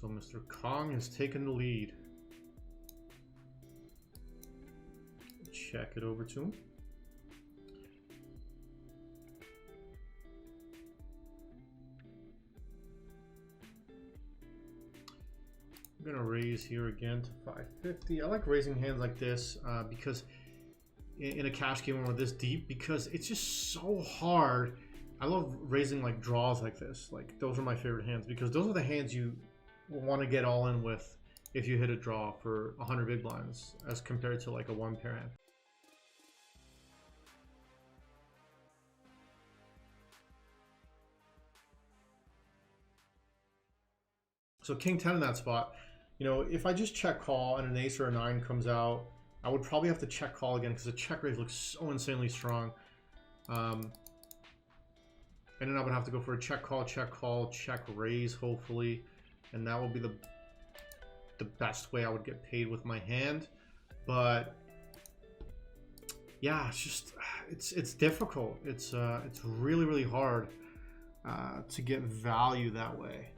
So Mr. Kong has taken the lead. Check it over to him. I'm gonna raise here again to 550. I like raising hands like this because in a cash game when we're this deep, because it's just so hard. I love raising like draws like this. Like those are my favorite hands because those are the hands you want to get all in with if you hit a draw for 100 big blinds as compared to like a one pair hand. So king 10 in that spot, you know, if I just check call and an ace or a 9 comes out, I would probably have to check call again because the check raise looks so insanely strong. And then I would have to go for a check call, check raise, hopefully. And that will be the best way I would get paid with my hand. But yeah, it's just, it's difficult. It's really, really hard to get value that way.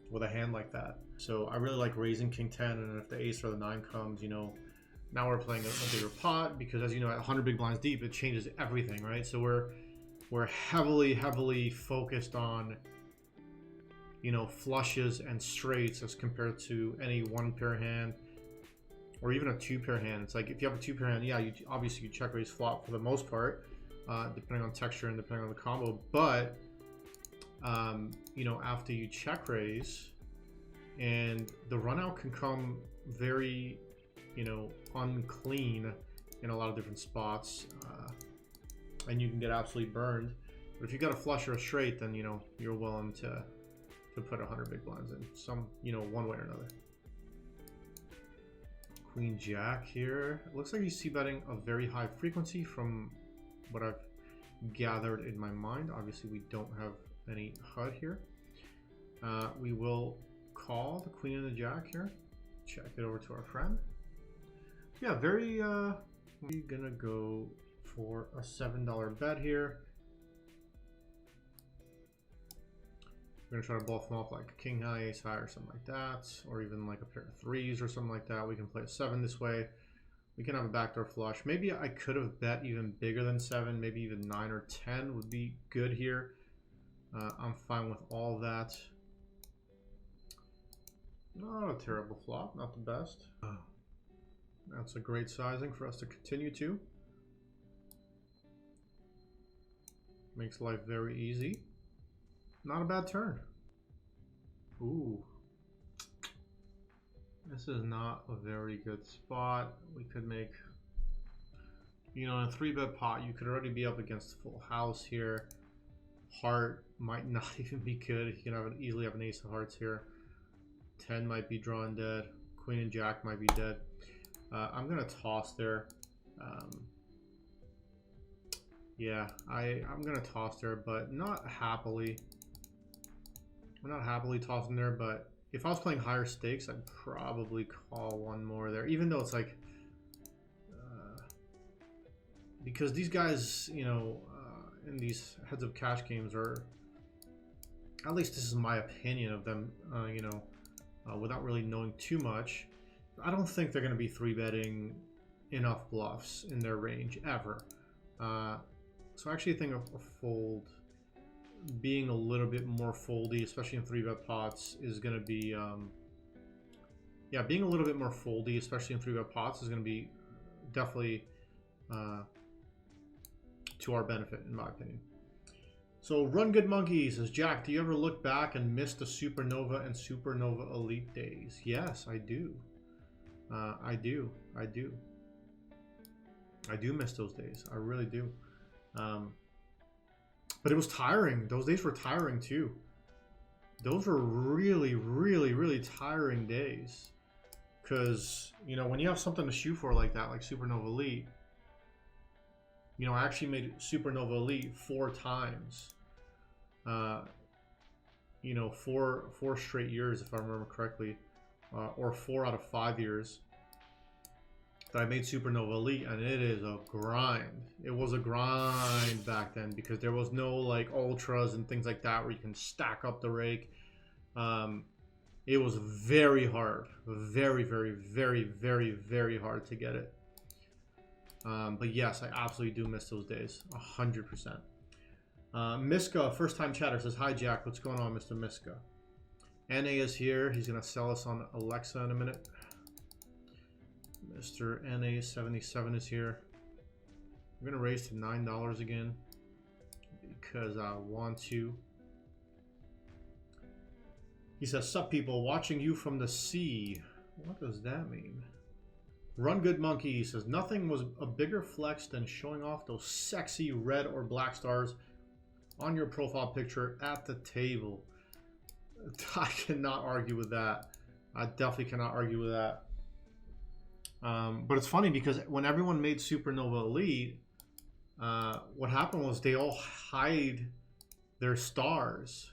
With a hand like that. So I really like raising king 10, and if the ace or the 9 comes, you know, now we're playing a bigger pot because, as you know, at 100 big blinds deep, it changes everything, right? So we're heavily focused on, you know, flushes and straights as compared to any one pair hand or even a two pair hand. It's like if you have a two pair hand, yeah, you obviously check raise flop for the most part, depending on texture and depending on the combo, but you know, after you check raise, and the run out can come very, you know, unclean in a lot of different spots, and you can get absolutely burned. But if you got a flush or a straight, then, you know, you're willing to put 100 big blinds in some, you know, one way or another. Queen Jack here. It looks like you see betting a very high frequency from what I've gathered in my mind. Obviously, we don't have any HUD here. We will call the queen and the jack here. Check it over to our friend. Yeah, very we're gonna go for a $7 bet here. We're gonna try to bluff them off like king high, ace high, or something like that, or even like a pair of threes or something like that. We can play a 7 this way. We can have a backdoor flush. Maybe I could have bet even bigger than 7, maybe even 9 or 10 would be good here. I'm fine with all that. Not a terrible flop, not the best. That's a great sizing for us to continue to. Makes life very easy. Not a bad turn. Ooh. This is not a very good spot. We could make, you know, in a 3-bet pot, you could already be up against full house here. Heart might not even be good. You can have easily have an ace of hearts here. 10 might be drawn dead. Queen and jack might be dead. I'm gonna toss there. Yeah, I'm gonna toss there, but not happily. We're not happily tossing there, but if I was playing higher stakes, I'd probably call one more there, even though it's like because these guys, you know, in these heads of cash games are, at least this is my opinion of them, you know, without really knowing too much, I don't think they're going to be 3-betting enough bluffs in their range ever. So I actually think a fold, being a little bit more foldy, especially in 3-bet pots, is going to be, yeah, being a little bit more foldy, especially in 3-bet pots, is going to be definitely to our benefit, in my opinion. So Run Good Monkey says, Jack, do you ever look back and miss the Supernova and Supernova Elite days? Yes, I do. I do miss those days. I really do. But it was tiring. Those days were tiring too. Those were really tiring days. Because, you know, when you have something to shoot for like that, like Supernova Elite, you know, I actually made Supernova Elite 4 times. You know, four straight years, if I remember correctly, or 4 out of 5 years that I made Supernova Elite, and it is a grind. It was a grind back then because there was no like ultras and things like that where you can stack up the rake. It was very hard, very, very, very, very, very hard to get it. But yes, I absolutely do miss those days, 100%. Miska, first time chatter, says, hi Jack, what's going on, Mr. Miska? NA is here, he's gonna sell us on Alexa in a minute. Mr. NA77 is here. I'm gonna raise to $9 again because I want to. He says, sup people, watching you from the sea. What does that mean? Run Good Monkey says, nothing was a bigger flex than showing off those sexy red or black stars on your profile picture at the table. I cannot argue with that. I definitely cannot argue with that. But it's funny because when everyone made Supernova Elite, what happened was they all hide their stars.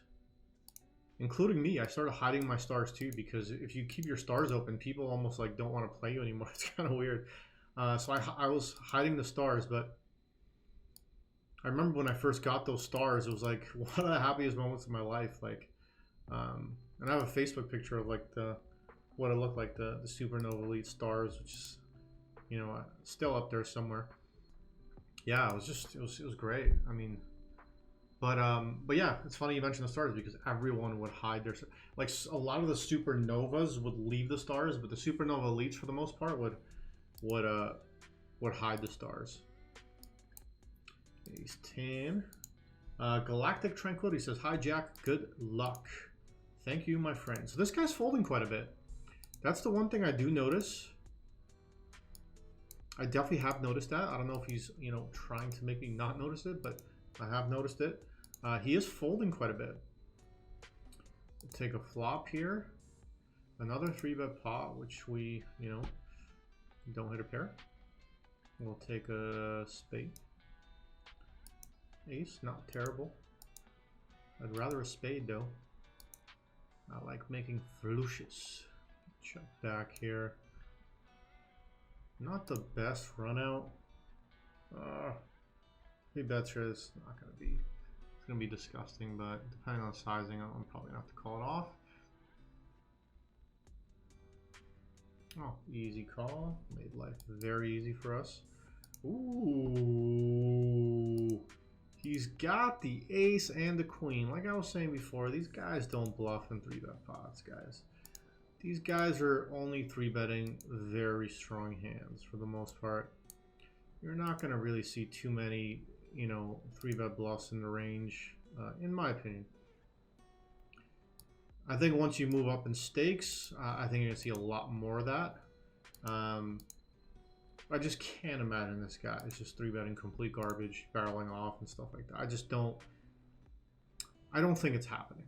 Including me. I started hiding my stars too, because if you keep your stars open, people almost like don't want to play you anymore. It's kind of weird. So I was hiding the stars, but I remember when I first got those stars, it was like one of the happiest moments of my life. Like, and I have a Facebook picture of like what it looked like, the Supernova Elite stars, which is, you know, still up there somewhere. Yeah, it was great. I mean. But yeah, it's funny you mentioned the stars because everyone would hide their, like, a lot of the supernovas would leave the stars, but the supernova elites for the most part would hide the stars. Ace 10. Galactic Tranquility says, hi Jack, good luck. Thank you, my friend. So this guy's folding quite a bit. That's the one thing I do notice. I definitely have noticed that. I don't know if he's, you know, trying to make me not notice it, but I have noticed it. He is folding quite a bit. We'll take a flop here. Another 3-bet pot, which we, you know, don't hit a pair. We'll take a spade. Ace, not terrible. I'd rather a spade though. I like making flushes. Check back here. Not the best run out. 3 bets here is not going to be. It's going to be disgusting, but depending on sizing, I'm probably going to have to call it off. Oh, easy call. Made life very easy for us. Ooh. He's got the ace and the queen. Like I was saying before, these guys don't bluff in 3-bet pots, guys. These guys are only 3-betting very strong hands for the most part. You're not going to really see too many, you know, 3-bet bluffs in the range, in my opinion. I think once you move up in stakes, I think you're going to see a lot more of that. I just can't imagine this guy is just 3-betting complete garbage, barreling off and stuff like that. I don't think it's happening.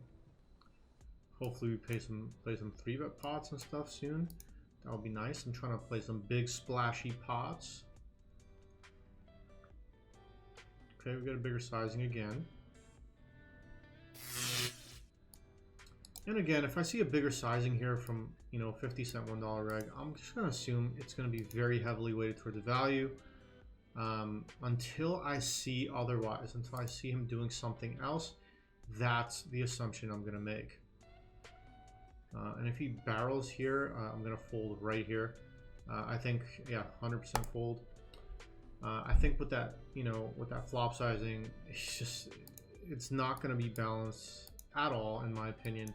Hopefully we play some 3-bet pots and stuff soon. That would be nice. I'm trying to play some big splashy pots. Okay, we got a bigger sizing again. And again, if I see a bigger sizing here from, you know, 50-cent $1 reg, I'm just going to assume it's going to be very heavily weighted toward the value until I see otherwise, until I see him doing something else. That's the assumption I'm going to make. And if he barrels here, I'm going to fold right here. I think, yeah, 100% fold. I think with that, you know, with that flop sizing, it's not going to be balanced at all, in my opinion,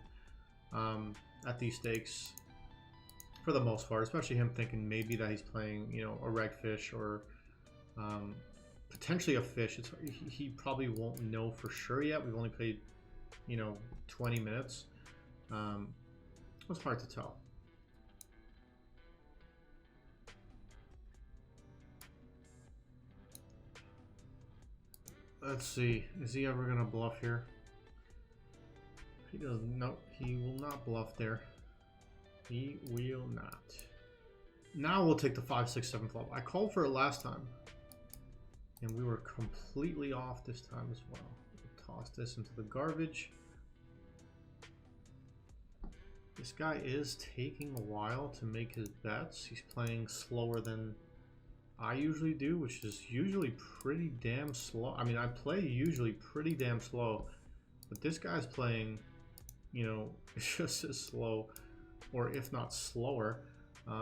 at these stakes for the most part, especially him thinking maybe that he's playing, you know, a reg fish or potentially a fish. He probably won't know for sure yet. We've only played, you know, 20 minutes. It's hard to tell. Let's see. Is he ever gonna bluff here? He doesn't. No, he will not bluff there. He will not. Now we'll take the 5, 6, 7 flop. I called for it last time, and we were completely off this time as well. We'll toss this into the garbage. This guy is taking a while to make his bets. He's playing slower than I usually do, which is usually pretty damn slow. I mean, I play usually pretty damn slow, but this guy's playing you know, it's just as slow, or if not slower,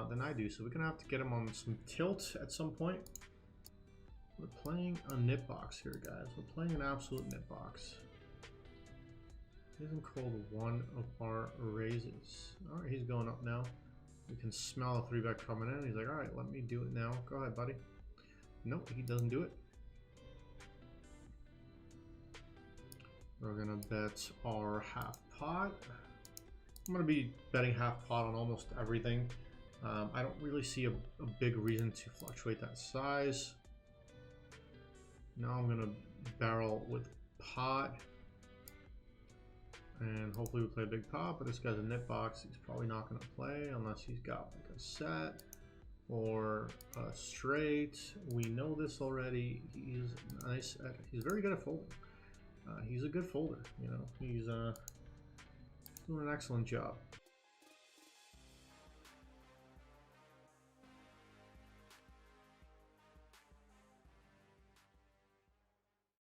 than I do. So we're gonna have to get him on some tilt at some point. We're playing a nip box here, guys. We're playing an absolute nip box. He hasn't called one of our raises. All right, he's going up now. We can smell a 3-bet coming in. He's like, all right, let me do it now. Go ahead, buddy. Nope, he doesn't do it. We're gonna bet our half pot. I'm gonna be betting half pot on almost everything. I don't really see a big reason to fluctuate that size. Now I'm gonna barrel with pot. And hopefully we play a big pot, but this guy's a nip box. He's probably not going to play unless he's got like a set or a straight. We know this already. He's nice at, he's very good at folding. He's a good folder, you know. He's doing an excellent job.